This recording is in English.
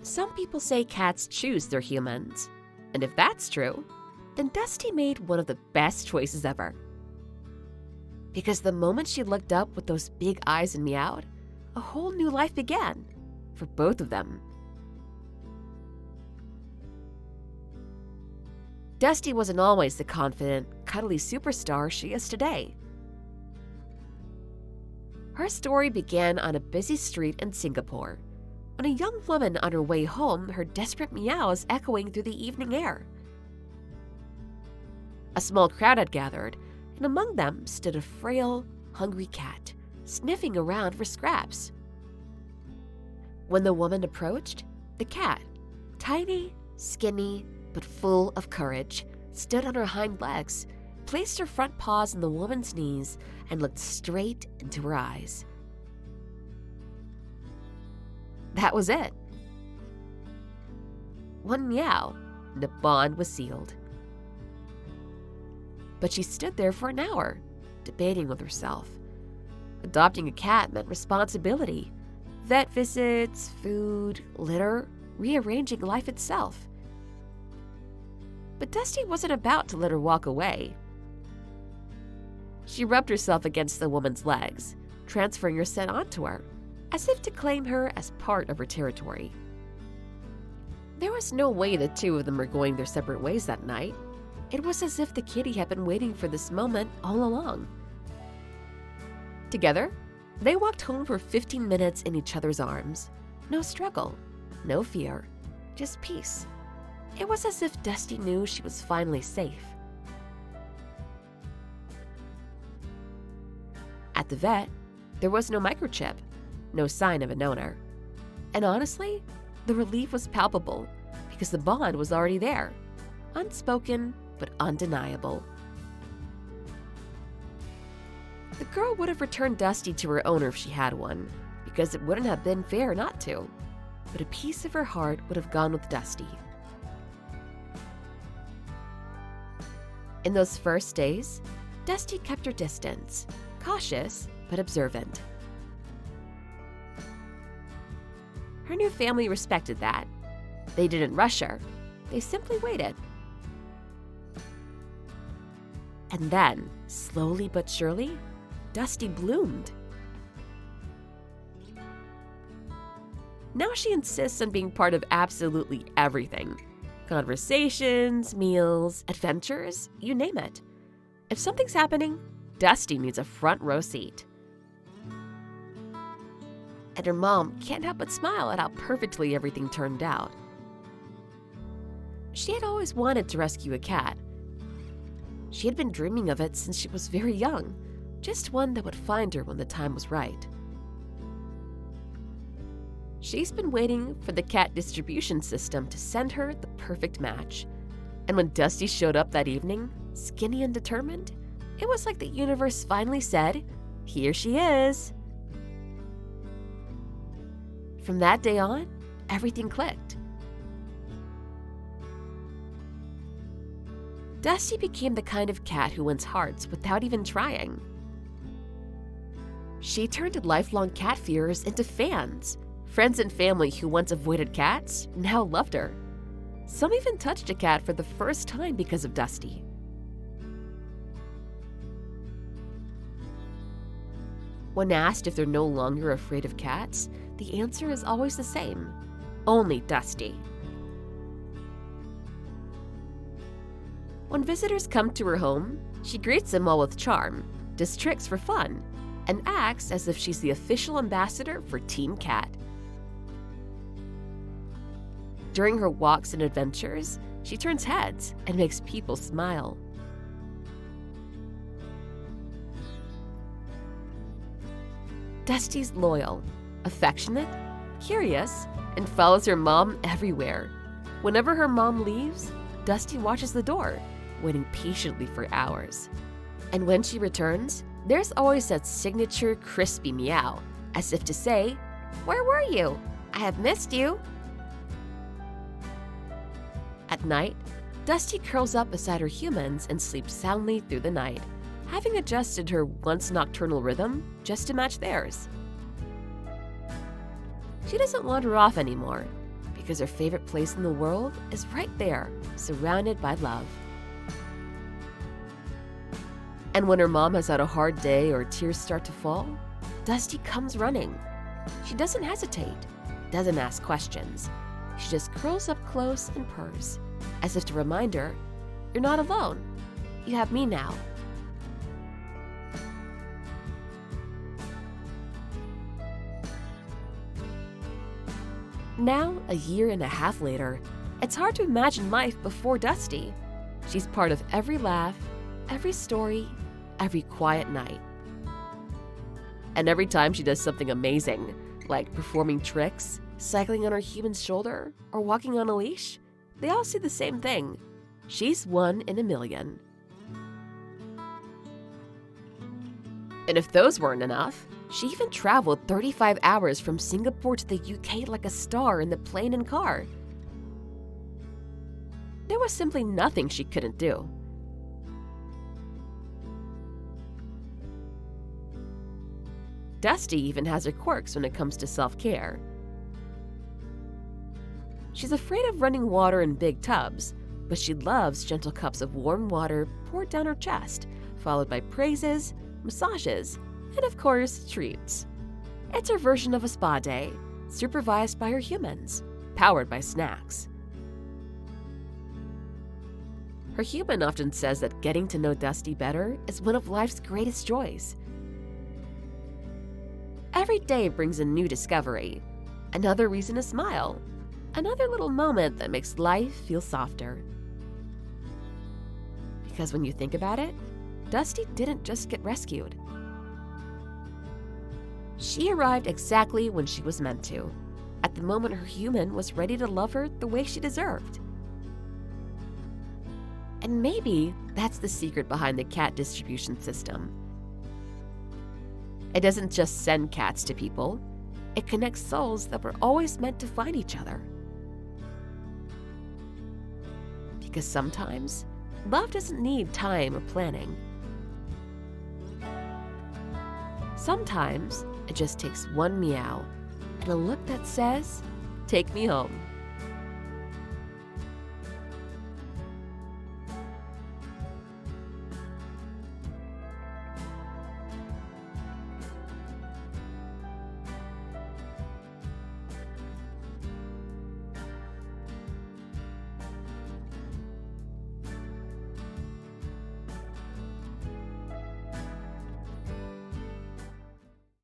Some people say cats choose their humans. And if that's true, then Dusty made one of the best choices ever. Because the moment she looked up with those big eyes and meowed, a whole new life began for both of them. Dusty wasn't always the confident, cuddly superstar she is today. Her story began on a busy street in Singapore, when a young woman on her way home heard desperate meows echoing through the evening air. A small crowd had gathered, and among them stood a frail, hungry cat, sniffing around for scraps. When the woman approached, the cat, tiny, skinny, but full of courage, stood on her hind legs, placed her front paws on the woman's knees, and looked straight into her eyes. That was it. One meow, and the bond was sealed. But she stood there for an hour, debating with herself. Adopting a cat meant responsibility. Vet visits, food, litter, rearranging life itself. But Dusty wasn't about to let her walk away. She rubbed herself against the woman's legs, transferring her scent onto her, as if to claim her as part of her territory. There was no way the two of them were going their separate ways that night. It was as if the kitty had been waiting for this moment all along. Together, they walked home for 15 minutes in each other's arms. No struggle, no fear, just peace. It was as if Dusty knew she was finally safe. At the vet, there was no microchip, no sign of an owner. And honestly, the relief was palpable because the bond was already there, unspoken but undeniable. The girl would have returned Dusty to her owner if she had one, because it wouldn't have been fair not to. But a piece of her heart would have gone with Dusty. In those first days, Dusty kept her distance, cautious but observant. Her new family respected that. They didn't rush her. They simply waited. And then, slowly but surely, Dusty bloomed. Now she insists on being part of absolutely everything. Conversations, meals, adventures, you name it. If something's happening, Dusty needs a front row seat. And her mom can't help but smile at how perfectly everything turned out. She had always wanted to rescue a cat. She had been dreaming of it since she was very young, just one that would find her when the time was right. She's been waiting for the cat distribution system to send her the perfect match. And when Dusty showed up that evening, skinny and determined, it was like the universe finally said, "Here she is." From that day on, everything clicked. Dusty became the kind of cat who wins hearts without even trying. She turned lifelong cat fears into fans. Friends and family who once avoided cats now loved her. Some even touched a cat for the first time because of Dusty. When asked if they're no longer afraid of cats, the answer is always the same: only Dusty. When visitors come to her home, she greets them all with charm, does tricks for fun, and acts as if she's the official ambassador for Team Cat. During her walks and adventures, she turns heads and makes people smile. Dusty's loyal, affectionate, curious, and follows her mom everywhere. Whenever her mom leaves, Dusty watches the door, waiting patiently for hours. And when she returns, there's always that signature crispy meow, as if to say, "Where were you? I have missed you." At night, Dusty curls up beside her humans and sleeps soundly through the night, having adjusted her once nocturnal rhythm just to match theirs. She doesn't wander off anymore, because her favorite place in the world is right there, surrounded by love. And when her mom has had a hard day or tears start to fall, Dusty comes running. She doesn't hesitate, doesn't ask questions. She just curls up close and purrs, as if to remind her, "You're not alone. You have me now." Now, a year and a half later, it's hard to imagine life before Dusty. She's part of every laugh, every story, every quiet night. And every time she does something amazing, like performing tricks, cycling on her human's shoulder, or walking on a leash, they all see the same thing. She's one in a million. And if those weren't enough, she even traveled 35 hours from Singapore to the UK like a star in the plane and car. There was simply nothing she couldn't do. Dusty even has her quirks when it comes to self-care. She's afraid of running water in big tubs, but she loves gentle cups of warm water poured down her chest, followed by praises, massages, and of course, treats. It's her version of a spa day, supervised by her humans, powered by snacks. Her human often says that getting to know Dusty better is one of life's greatest joys. Every day brings a new discovery, another reason to smile, another little moment that makes life feel softer. Because when you think about it, Dusty didn't just get rescued. She arrived exactly when she was meant to, at the moment her human was ready to love her the way she deserved. And maybe that's the secret behind the cat distribution system. It doesn't just send cats to people, it connects souls that were always meant to find each other. Because sometimes, love doesn't need time or planning. Sometimes, it just takes one meow and a look that says, "Take me home."